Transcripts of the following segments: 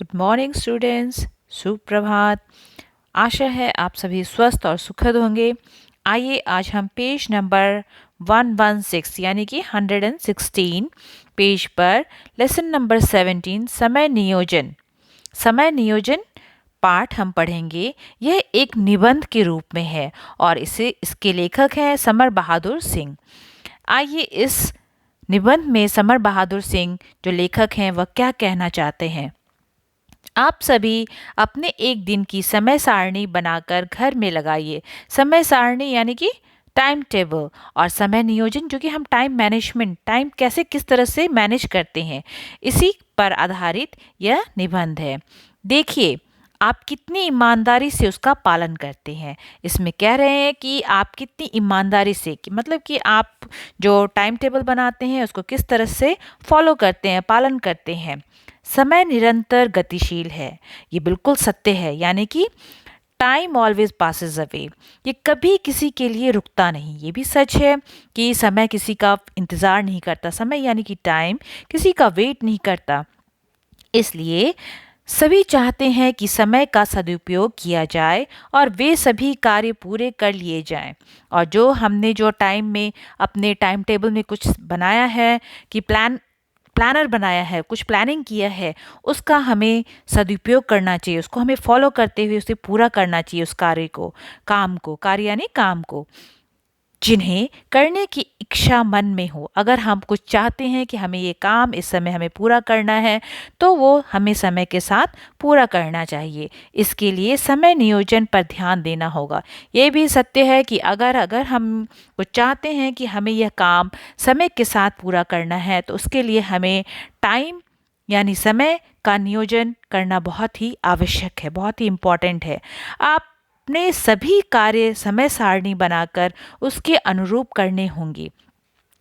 Good morning students, सुप्रभात। आशा है आप सभी स्वस्थ और सुखद होंगे। आइए आज हम पेज नंबर 116 यानी कि 116 पेज पर लेसन नंबर 17 समय नियोजन पाठ हम पढ़ेंगे। यह एक निबंध के रूप में है और इसके लेखक हैं समर बहादुर सिंह। आइए इस निबंध में समर बहादुर सिंह जो लेखक हैं वह क्या कहना चाहते हैं। आप सभी अपने एक दिन की समय सारणी बनाकर घर में लगाइए। समय सारणी यानी कि टाइम टेबल और समय नियोजन जो कि हम टाइम मैनेजमेंट, टाइम कैसे किस तरह से मैनेज करते हैं, इसी पर आधारित यह निबंध है। देखिए आप कितनी ईमानदारी से उसका पालन करते हैं। इसमें कह रहे हैं कि आप कितनी ईमानदारी से, कि मतलब कि आप जो टाइम टेबल बनाते हैं उसको किस तरह से फॉलो करते हैं, पालन करते हैं। समय निरंतर गतिशील है, ये बिल्कुल सत्य है। यानी कि टाइम ऑलवेज पासेस अवे, ये कभी किसी के लिए रुकता नहीं। ये भी सच है कि समय किसी का इंतज़ार नहीं करता। समय यानी कि टाइम किसी का वेट नहीं करता। इसलिए सभी चाहते हैं कि समय का सदुपयोग किया जाए और वे सभी कार्य पूरे कर लिए जाएं। और जो टाइम में अपने टाइम टेबल में कुछ बनाया है, कि प्लानर बनाया है, कुछ प्लानिंग किया है, उसका हमें सदुपयोग करना चाहिए। उसको हमें फॉलो करते हुए उसे पूरा करना चाहिए, उस कार्य यानी काम को, जिन्हें करने की इच्छा मन में हो। अगर हम कुछ चाहते हैं कि हमें ये काम इस समय हमें पूरा करना है, तो वो हमें समय के साथ पूरा करना चाहिए। इसके लिए समय नियोजन पर ध्यान देना होगा। ये भी सत्य है कि अगर अगर हम कुछ चाहते हैं कि हमें यह काम समय के साथ पूरा करना है, तो उसके लिए हमें टाइम यानी समय का नियोजन करना बहुत ही आवश्यक है, बहुत ही इम्पॉर्टेंट है। आप अपने सभी कार्य समय सारणी बनाकर उसके अनुरूप करने होंगे।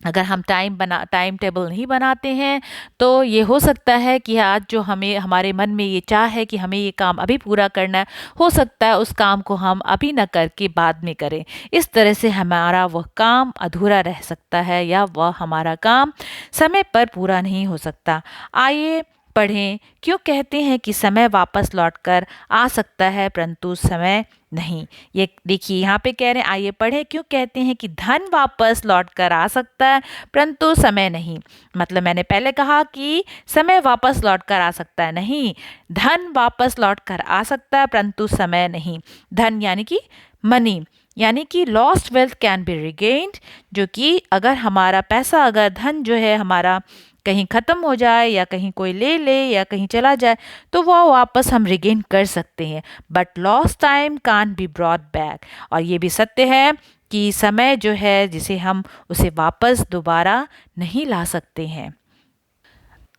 अगर हम टाइम टेबल नहीं बनाते हैं, तो ये हो सकता है कि आज जो हमें हमारे मन में ये चाह है कि हमें ये काम अभी पूरा करना है, हो सकता है उस काम को हम अभी न करके बाद में करें। इस तरह से हमारा वह काम अधूरा रह सकता है या वह हमारा काम समय पर पूरा नहीं हो सकता। आइए पढ़ें, क्यों कहते हैं कि समय वापस लौटकर आ सकता है परंतु समय नहीं। ये देखिए यहाँ पे कह रहे हैं, आइए पढ़ें, क्यों कहते हैं कि धन वापस लौट कर आ सकता है परंतु समय नहीं। मतलब मैंने पहले कहा कि समय वापस लौट कर आ सकता है, नहीं, धन वापस लौट कर आ सकता है परंतु समय नहीं। धन यानी कि मनी, यानी कि lost wealth can be regained, जो कि अगर हमारा पैसा, अगर धन जो है हमारा कहीं ख़त्म हो जाए या कहीं कोई ले ले या कहीं चला जाए, तो वह वापस हम रिगेन कर सकते हैं। But lost time can't be brought back. और ये भी सत्य है कि समय जो है जिसे हम उसे वापस दोबारा नहीं ला सकते हैं।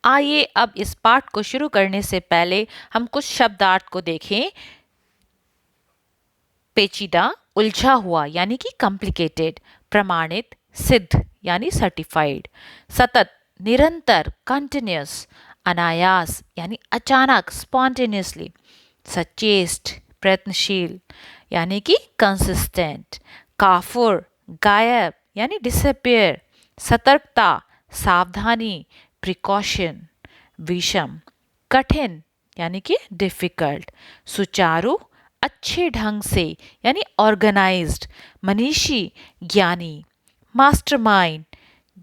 आइए अब इस पाठ को शुरू करने से पहले हम कुछ शब्दार्थ को देखें। पेचीदा, उलझा हुआ यानी कि कॉम्प्लिकेटेड। प्रमाणित, सिद्ध यानी सर्टिफाइड। सतत, निरंतर, कंटिन्यूस। अनायास यानी अचानक, स्पॉन्टेनियसली। सचेष्ट, प्रयत्नशील यानी कि कंसिस्टेंट। काफुर, गायब यानी डिसअपियर। सतर्कता, सावधानी, प्रिकॉशन। विषम, कठिन यानी कि डिफिकल्ट। सुचारू, अच्छे ढंग से यानी ऑर्गेनाइज्ड। मनीषी, ज्ञानी। मास्टरमाइंड,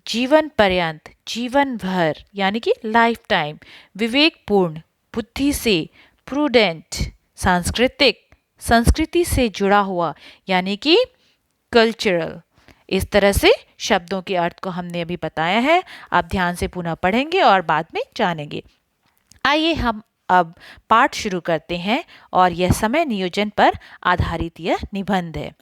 जीवन पर्यंत, जीवन भर यानी कि लाइफ टाइम। विवेकपूर्ण, बुद्धि से। प्रूडेंट, सांस्कृतिक, संस्कृति से जुड़ा हुआ यानी कि कल्चरल। इस तरह से शब्दों के अर्थ को हमने अभी बताया है। आप ध्यान से पुनः पढ़ेंगे और बाद में जानेंगे। आइए हम अब पाठ शुरू करते हैं और यह समय नियोजन पर आधारित यह निबंध है।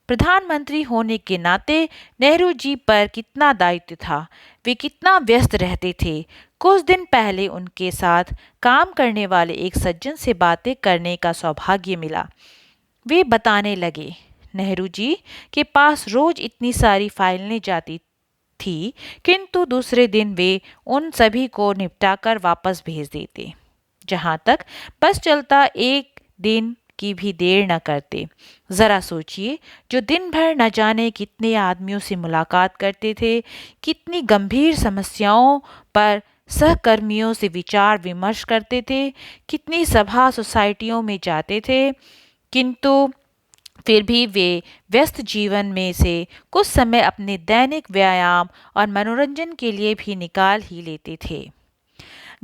प्रधानमंत्री होने के नाते नेहरू जी पर कितना दायित्व था, वे कितना व्यस्त रहते थे। कुछ दिन पहले उनके साथ काम करने वाले एक सज्जन से बातें करने का सौभाग्य मिला। वे बताने लगे, नेहरू जी के पास रोज इतनी सारी फाइलें जाती थी, किंतु दूसरे दिन वे उन सभी को निपटाकर वापस भेज देते। जहाँ तक बस चलता, एक दिन की भी देर न करते। ज़रा सोचिए, जो दिन भर न जाने कितने आदमियों से मुलाकात करते थे, कितनी गंभीर समस्याओं पर सहकर्मियों से विचार विमर्श करते थे, कितनी सभा सोसाइटियों में जाते थे, किंतु फिर भी वे व्यस्त जीवन में से कुछ समय अपने दैनिक व्यायाम और मनोरंजन के लिए भी निकाल ही लेते थे।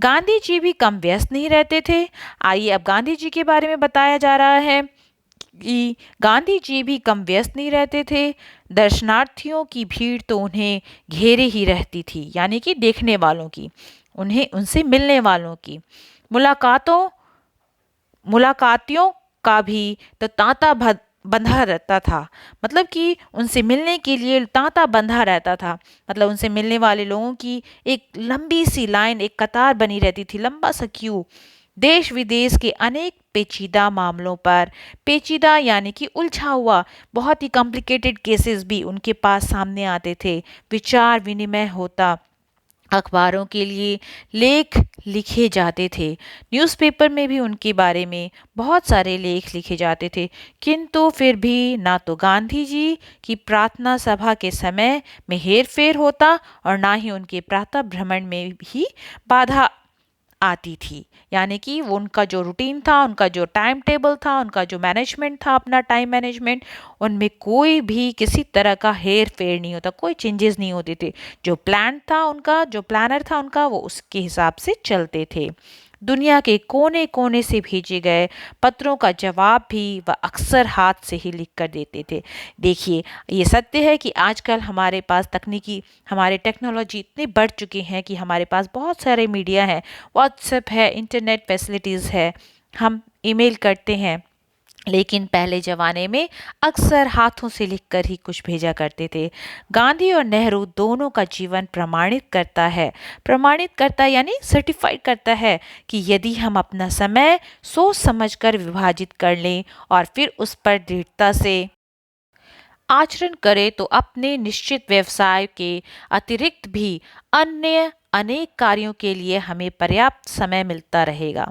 गांधी जी भी कम व्यस्त नहीं रहते थे। आइए अब गांधी जी के बारे में बताया जा रहा है कि गांधी जी भी कम व्यस्त नहीं रहते थे। दर्शनार्थियों की भीड़ तो उन्हें घेरे ही रहती थी, यानी कि देखने वालों की, उन्हें उनसे मिलने वालों की। मुलाकातों मुलाकातियों का भी तो बंधा रहता था। मतलब कि उनसे मिलने के लिए तांता बंधा रहता था। मतलब उनसे मिलने वाले लोगों की एक लंबी सी लाइन, एक कतार बनी रहती थी, लंबा सा क्यू। देश विदेश के अनेक पेचीदा मामलों पर, पेचीदा यानी कि उलझा हुआ, बहुत ही कॉम्प्लिकेटेड केसेस भी उनके पास सामने आते थे। विचार विनिमय होता, अखबारों के लिए लेख लिखे जाते थे, न्यूज़पेपर में भी उनके बारे में बहुत सारे लेख लिखे जाते थे। किंतु फिर भी ना तो गांधी जी की प्रार्थना सभा के समय में हेर फेर होता और ना ही उनके प्रातः भ्रमण में भी बाधा आती थी। यानी कि वो उनका जो रूटीन था, उनका जो टाइम टेबल था, उनका जो मैनेजमेंट था, अपना टाइम मैनेजमेंट, उनमें कोई भी किसी तरह का हेर फेर नहीं होता, कोई चेंजेस नहीं होते थे। जो प्लान था उनका, जो प्लानर था उनका, वो उसके हिसाब से चलते थे। दुनिया के कोने कोने से भेजे गए पत्रों का जवाब भी वह अक्सर हाथ से ही लिख कर देते थे। देखिए, ये सत्य है कि आजकल हमारे पास हमारे टेक्नोलॉजी इतने बढ़ चुके हैं कि हमारे पास बहुत सारे मीडिया हैं, व्हाट्सएप है, इंटरनेट फैसिलिटीज़ है, हम ईमेल करते हैं। लेकिन पहले ज़माने में अक्सर हाथों से लिखकर ही कुछ भेजा करते थे। गांधी और नेहरू दोनों का जीवन प्रमाणित करता यानी सर्टिफाइड करता है कि यदि हम अपना समय सोच समझकर विभाजित कर लें और फिर उस पर दृढ़ता से आचरण करें तो अपने निश्चित व्यवसाय के अतिरिक्त भी अन्य अनेक कार्यों के लिए हमें पर्याप्त समय मिलता रहेगा।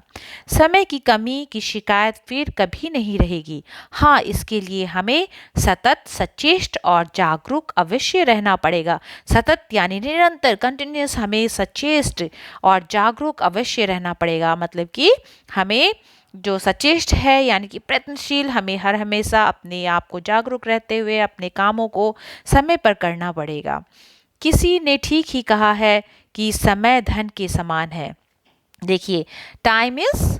समय की कमी की शिकायत फिर कभी नहीं रहेगी। हाँ, इसके लिए हमें सतत सचेष्ट और जागरूक अवश्य रहना पड़ेगा। सतत यानी निरंतर, कंटिन्यूस, हमें सचेष्ट और जागरूक अवश्य रहना पड़ेगा। मतलब कि हमें जो सचेष्ट है यानी कि प्रयत्नशील, हमें हर हमेशा अपने आप को जागरूक रहते हुए अपने कामों को समय पर करना पड़ेगा। किसी ने ठीक ही कहा है कि समय धन के समान है। देखिए, टाइम इज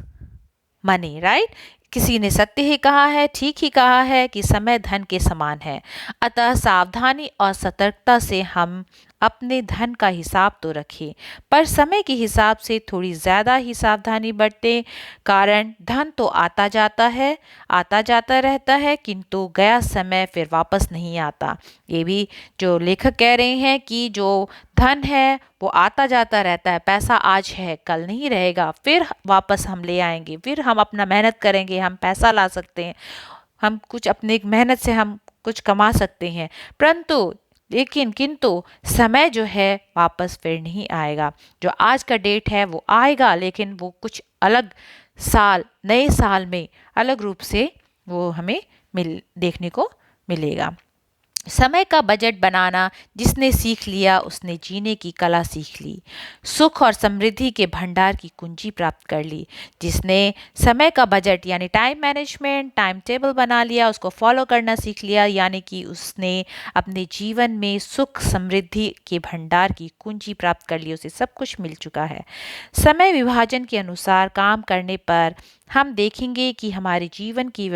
मनी, राइट। किसी ने सत्य ही कहा है, ठीक ही कहा है कि समय धन के समान है। अतः सावधानी और सतर्कता से हम अपने धन का हिसाब तो रखें, पर समय के हिसाब से थोड़ी ज़्यादा ही सावधानी बरतें। कारण धन तो आता जाता रहता है, किंतु गया समय फिर वापस नहीं आता। ये भी जो लेखक कह रहे हैं कि जो धन है वो आता जाता रहता है, पैसा आज है कल नहीं रहेगा, फिर वापस हम ले आएंगे, फिर हम अपना मेहनत करेंगे, हम पैसा ला सकते हैं, हम कुछ अपने मेहनत से हम कुछ कमा सकते हैं, परंतु लेकिन किंतु समय जो है वापस फिर नहीं आएगा। जो आज का डेट है वो आएगा, लेकिन वो कुछ अलग नए साल में अलग रूप से वो हमें देखने को मिलेगा। समय का बजट बनाना जिसने सीख लिया उसने जीने की कला सीख ली, सुख और समृद्धि के भंडार की कुंजी प्राप्त कर ली। जिसने समय का बजट यानी टाइम मैनेजमेंट, टाइम टेबल बना लिया, उसको फॉलो करना सीख लिया, यानी कि उसने अपने जीवन में सुख समृद्धि के भंडार की कुंजी प्राप्त कर ली, उसे सब कुछ मिल चुका है। समय विभाजन के अनुसार काम करने पर हम देखेंगे कि हमारे जीवन की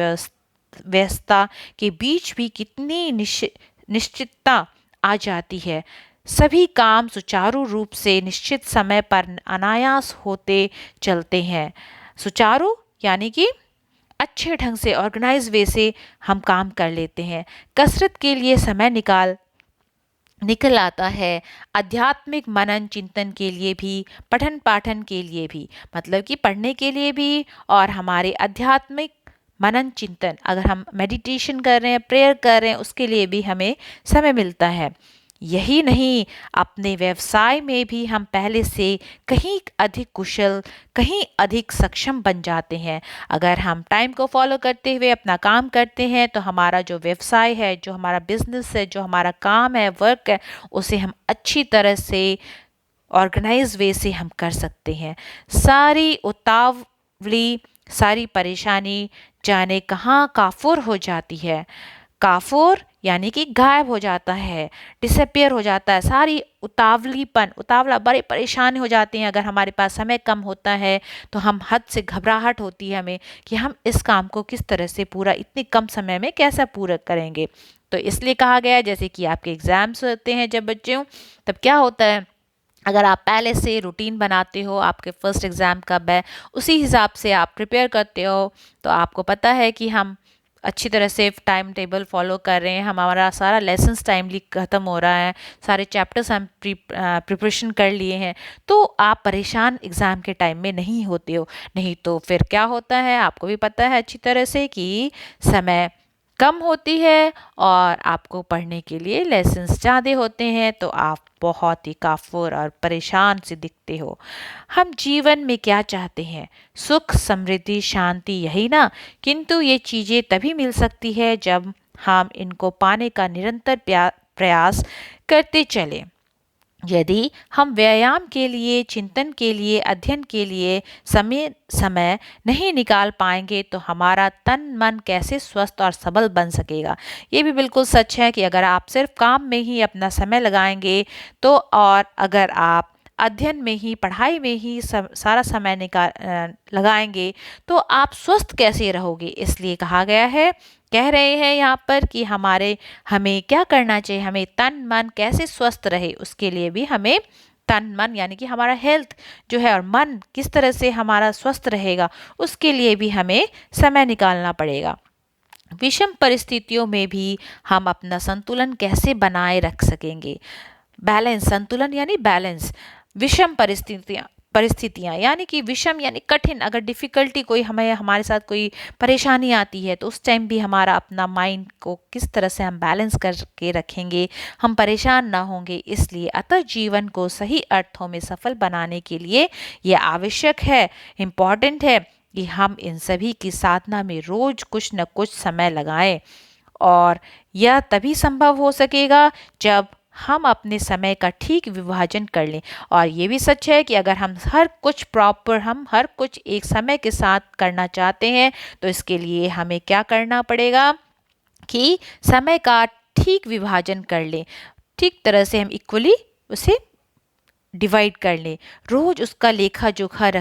व्यस्तता के बीच भी कितनी निश्चितता आ जाती है। सभी काम सुचारू रूप से निश्चित समय पर अनायास होते चलते हैं। सुचारू यानी कि अच्छे ढंग से, ऑर्गेनाइज वे से हम काम कर लेते हैं। कसरत के लिए समय निकल आता है, आध्यात्मिक मनन चिंतन के लिए भी, पठन पाठन के लिए भी, मतलब कि पढ़ने के लिए भी, और हमारे आध्यात्मिक मनन चिंतन, अगर हम मेडिटेशन कर रहे हैं, प्रेयर कर रहे हैं, उसके लिए भी हमें समय मिलता है। यही नहीं, अपने व्यवसाय में भी हम पहले से कहीं अधिक कुशल, कहीं अधिक सक्षम बन जाते हैं। अगर हम टाइम को फॉलो करते हुए अपना काम करते हैं तो हमारा जो व्यवसाय है, जो हमारा बिजनेस है, जो हमारा काम है, वर्क है, उसे हम अच्छी तरह से ऑर्गेनाइज वे से हम कर सकते हैं। सारी उतावली, सारी परेशानी जाने कहाँ काफुर हो जाती है। काफुर यानी कि गायब हो जाता है, डिसअपियर हो जाता है। सारी उतावला बड़े परेशान हो जाते हैं। अगर हमारे पास समय कम होता है तो हम हद से घबराहट होती है हमें कि हम इस काम को किस तरह से पूरा इतने कम समय में कैसा पूरा करेंगे। तो इसलिए कहा गया है, जैसे कि आपके एग्जाम्स होते हैं जब बच्चों, तब क्या होता है, अगर आप पहले से रूटीन बनाते हो आपके फर्स्ट एग्ज़ाम कब है, उसी हिसाब से आप प्रिपेयर करते हो, तो आपको पता है कि हम अच्छी तरह से टाइम टेबल फॉलो कर रहे हैं, हमारा सारा लेसन्स टाइमली ख़त्म हो रहा है, सारे चैप्टर्स हम प्रिपरेशन कर लिए हैं, तो आप परेशान एग्ज़ाम के टाइम में नहीं होते हो। नहीं तो फिर क्या होता है, आपको भी पता है अच्छी तरह से कि समय कम होती है और आपको पढ़ने के लिए लेसन्स ज़्यादा होते हैं, तो आप बहुत ही काफुर और परेशान से दिखते हो। हम जीवन में क्या चाहते हैं? सुख, समृद्धि, शांति, यही ना? किंतु ये चीज़ें तभी मिल सकती है जब हम इनको पाने का निरंतर प्रयास करते चलें। यदि हम व्यायाम के लिए, चिंतन के लिए, अध्ययन के लिए समय समय नहीं निकाल पाएंगे तो हमारा तन मन कैसे स्वस्थ और सबल बन सकेगा। ये भी बिल्कुल सच है कि अगर आप सिर्फ काम में ही अपना समय लगाएंगे तो, और अगर आप अध्ययन में ही, पढ़ाई में ही सारा समय लगाएंगे तो आप स्वस्थ कैसे रहोगे। इसलिए कहा गया है, कह रहे हैं यहाँ पर कि हमें क्या करना चाहिए, हमें तन मन कैसे स्वस्थ रहे उसके लिए भी हमें तन मन यानी कि हमारा हेल्थ जो है और मन किस तरह से हमारा स्वस्थ रहेगा उसके लिए भी हमें समय निकालना पड़ेगा। विषम परिस्थितियों में भी हम अपना संतुलन कैसे बनाए रख सकेंगे। बैलेंस, संतुलन यानी बैलेंस। विषम परिस्थितियाँ यानी कि विषम यानी कठिन, अगर डिफ़िकल्टी कोई हमारे साथ कोई परेशानी आती है तो उस टाइम भी हमारा अपना माइंड को किस तरह से हम बैलेंस करके रखेंगे, हम परेशान ना होंगे। इसलिए अतः जीवन को सही अर्थों में सफल बनाने के लिए यह आवश्यक है, इम्पॉर्टेंट है कि हम इन सभी की साधना में रोज कुछ न कुछ समय लगाएं। और यह तभी संभव हो सकेगा जब हम अपने समय का ठीक विभाजन कर लें। और ये भी सच है कि अगर हम हर कुछ एक समय के साथ करना चाहते हैं तो इसके लिए हमें क्या करना पड़ेगा कि समय का ठीक विभाजन कर लें, ठीक तरह से हम इक्वली उसे डिवाइड कर लें, रोज उसका लेखा जोखा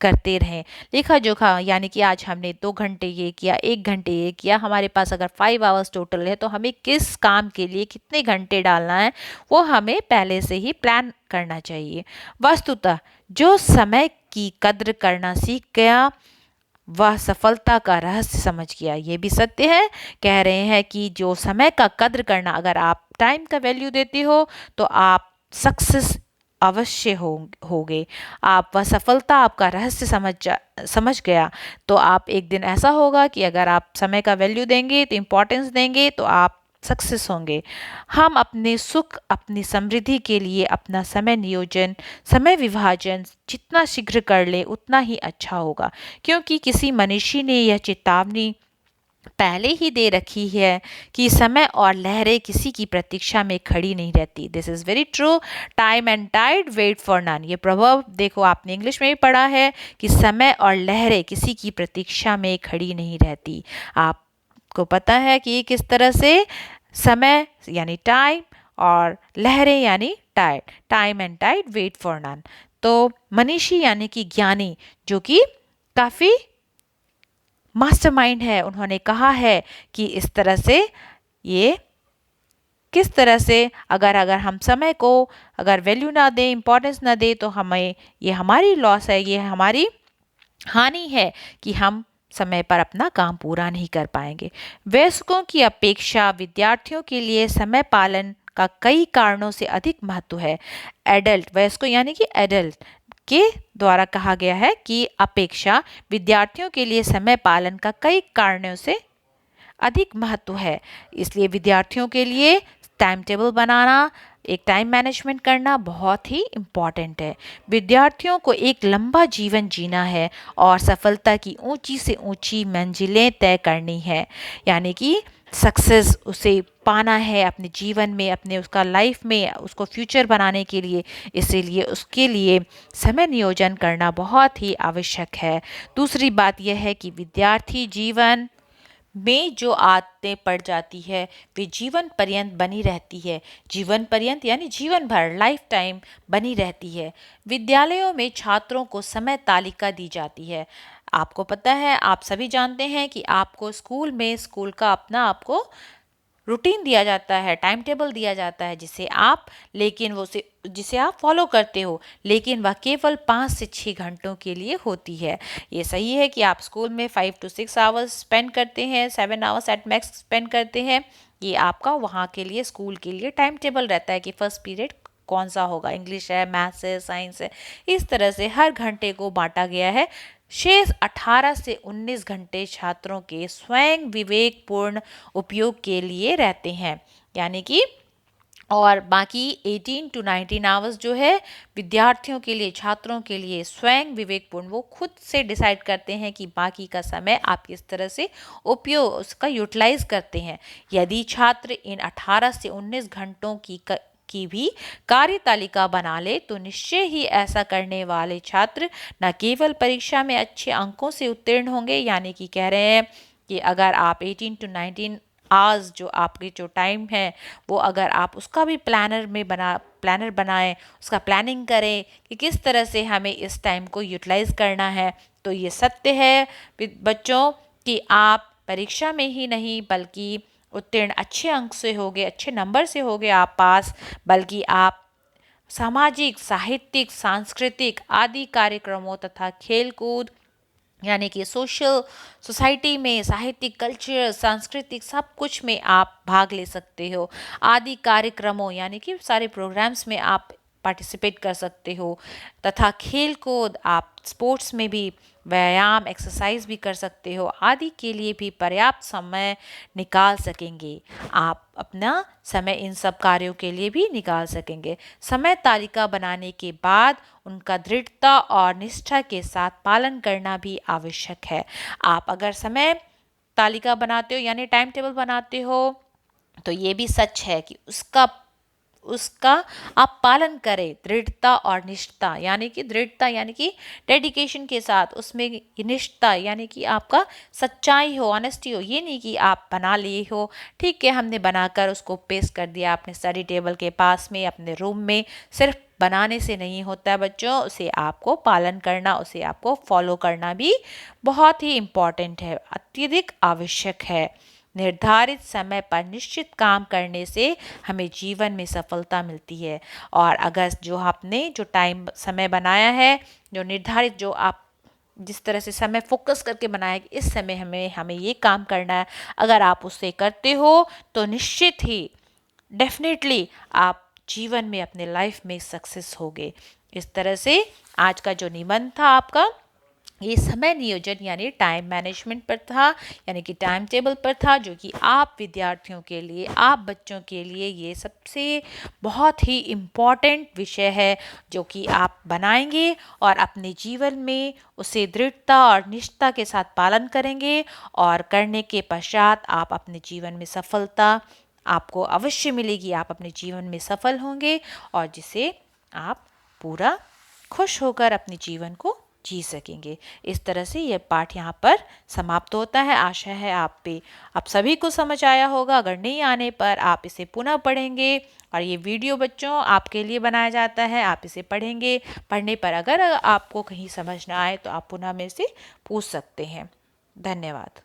करते रहें। लेखा जोखा यानी कि आज हमने 2 घंटे ये किया, 1 घंटे ये किया, हमारे पास अगर 5 आवर्स टोटल है तो हमें किस काम के लिए कितने घंटे डालना है वो हमें पहले से ही प्लान करना चाहिए। वस्तुतः जो समय की कद्र करना सीख गया वह सफलता का रहस्य समझ गया। ये भी सत्य है, कह रहे हैं कि जो समय का कद्र करना, अगर आप टाइम का वैल्यू देते हो तो आप सक्सेस अवश्य होगे। आप वह सफलता, आपका रहस्य समझ गया तो आप एक दिन ऐसा होगा कि अगर आप समय का वैल्यू देंगे तो इम्पोर्टेंस देंगे तो आप सक्सेस होंगे। हम अपने सुख, अपनी समृद्धि के लिए अपना समय नियोजन, समय विभाजन जितना शीघ्र कर ले उतना ही अच्छा होगा, क्योंकि किसी मनीषी ने यह चेतावनी पहले ही दे रखी है कि समय और लहरें किसी की प्रतीक्षा में खड़ी नहीं रहती। This is very true. Time and tide wait for none. ये प्रवर्ब देखो आपने इंग्लिश में भी पढ़ा है कि समय और लहरें किसी की प्रतीक्षा में खड़ी नहीं रहती। आपको पता है कि किस तरह से समय यानी टाइम और लहरें यानी tide, time and tide wait for none. तो मनीषी यानी कि ज्ञानी, जो कि काफ़ी मास्टरमाइंड है, उन्होंने कहा है कि इस तरह से ये किस तरह से अगर हम समय को अगर वैल्यू ना दें, इम्पोर्टेंस ना दें तो हमें ये हमारी लॉस है, ये हमारी हानि है कि हम समय पर अपना काम पूरा नहीं कर पाएंगे। वयस्कों की अपेक्षा विद्यार्थियों के लिए समय पालन का कई कारणों से अधिक महत्व है। एडल्ट, वयस्कों यानी कि एडल्ट के द्वारा कहा गया है कि अपेक्षा विद्यार्थियों के लिए समय पालन का कई कारणों से अधिक महत्व है। इसलिए विद्यार्थियों के लिए टाइम टेबल बनाना, एक टाइम मैनेजमेंट करना बहुत ही इम्पॉर्टेंट है। विद्यार्थियों को एक लंबा जीवन जीना है और सफलता की ऊंची से ऊंची मंजिलें तय करनी है। यानी कि सक्सेस उसे पाना है अपने जीवन में, अपने उसका लाइफ में उसको फ्यूचर बनाने के लिए, इसीलिए उसके लिए समय नियोजन करना बहुत ही आवश्यक है। दूसरी बात यह है कि विद्यार्थी जीवन में जो आदतें पड़ जाती है वे जीवन पर्यंत बनी रहती है। जीवन पर्यंत यानी जीवन भर, लाइफ टाइम बनी रहती है। विद्यालयों में छात्रों को समय तालिका दी जाती है। आपको पता है, आप सभी जानते हैं कि आपको स्कूल में स्कूल का अपना आपको रूटीन दिया जाता है, टाइम टेबल दिया जाता है, जिसे आप फॉलो करते हो, लेकिन वह केवल 5 से 6 घंटों के लिए होती है। ये सही है कि आप स्कूल में 5 to 6 आवर्स स्पेंड करते हैं, 7 आवर्स एट मैक्स स्पेंड करते हैं। ये आपका वहाँ के लिए, स्कूल के लिए टाइम टेबल रहता है कि फर्स्ट पीरियड कौन सा होगा, इंग्लिश है, मैथ्स है, साइंस है। इस तरह से हर घंटे को बांटा गया है। शेष 18 से 19 घंटे छात्रों के स्वयं विवेकपूर्ण उपयोग के लिए रहते हैं, यानी कि और बाकी 18 to 19 आवर्स जो है विद्यार्थियों के लिए, छात्रों के लिए स्वयं विवेकपूर्ण, वो खुद से डिसाइड करते हैं कि बाकी का समय आप किस तरह से उपयोग उसका यूटिलाइज करते हैं। यदि छात्र इन 18 से 19 घंटों की भी कार्य तालिका बना ले तो निश्चय ही ऐसा करने वाले छात्र न केवल परीक्षा में अच्छे अंकों से उत्तीर्ण होंगे, यानी कि कह रहे हैं कि अगर आप 18 to 19 आवर्स जो आपके जो टाइम है वो अगर आप उसका भी प्लानर बनाएं, उसका प्लानिंग करें कि किस तरह से हमें इस टाइम को यूटिलाइज करना है, तो ये सत्य है बच्चों कि आप परीक्षा में ही नहीं बल्कि उत्तीर्ण अच्छे अंक से होगे, अच्छे नंबर से होगे आप पास, बल्कि आप सामाजिक, साहित्यिक, सांस्कृतिक आदि कार्यक्रमों तथा खेलकूद, यानी कि सोसाइटी में साहित्यिक, कल्चर, सांस्कृतिक सब कुछ में आप भाग ले सकते हो। आदि कार्यक्रमों यानी कि सारे प्रोग्राम्स में आप पार्टिसिपेट कर सकते हो, तथा खेल कूद, आप स्पोर्ट्स में भी व्यायाम, एक्सरसाइज भी कर सकते हो, आदि के लिए भी पर्याप्त समय निकाल सकेंगे। आप अपना समय इन सब कार्यों के लिए भी निकाल सकेंगे। समय तालिका बनाने के बाद उनका दृढ़ता और निष्ठा के साथ पालन करना भी आवश्यक है। आप अगर समय तालिका बनाते हो यानी टाइम टेबल बनाते हो तो ये भी सच है कि उसका उसका आप पालन करें, दृढ़ता और निष्ठा, यानी कि दृढ़ता यानी कि डेडिकेशन के साथ, उसमें निष्ठा यानी कि आपका सच्चाई हो, ऑनेस्टी हो। ये नहीं कि आप बना लिए हो, ठीक है हमने बनाकर उसको पेस्ट कर दिया अपने स्टडी टेबल के पास में, अपने रूम में। सिर्फ बनाने से नहीं होता है बच्चों, उसे आपको पालन करना, उसे आपको फॉलो करना भी बहुत ही इम्पॉर्टेंट है, अत्यधिक आवश्यक है। निर्धारित समय पर निश्चित काम करने से हमें जीवन में सफलता मिलती है। और अगर जो आपने जो टाइम समय बनाया है, जो निर्धारित, जो आप जिस तरह से समय फोकस करके बनाया कि इस समय हमें हमें ये काम करना है, अगर आप उसे करते हो तो निश्चित ही, डेफिनेटली आप जीवन में, अपने लाइफ में सक्सेस होगे। इस तरह से आज का जो निबंध था आपका, ये समय नियोजन यानी टाइम मैनेजमेंट पर था, यानी कि टाइम टेबल पर था, जो कि आप विद्यार्थियों के लिए, आप बच्चों के लिए ये सबसे बहुत ही इम्पॉर्टेंट विषय है, जो कि आप बनाएंगे और अपने जीवन में उसे दृढ़ता और निष्ठा के साथ पालन करेंगे, और करने के पश्चात आप अपने जीवन में सफलता आपको अवश्य मिलेगी, आप अपने जीवन में सफल होंगे, और जिसे आप पूरा खुश होकर अपने जीवन को जी सकेंगे। इस तरह से यह पाठ यहाँ पर समाप्त होता है। आशा है आप सभी को समझ आया होगा। अगर नहीं आने पर आप इसे पुनः पढ़ेंगे, और ये वीडियो बच्चों आपके लिए बनाया जाता है, आप इसे पढ़ेंगे। पढ़ने पर अगर आपको कहीं समझ ना आए तो आप पुनः मेरे से पूछ सकते हैं। धन्यवाद।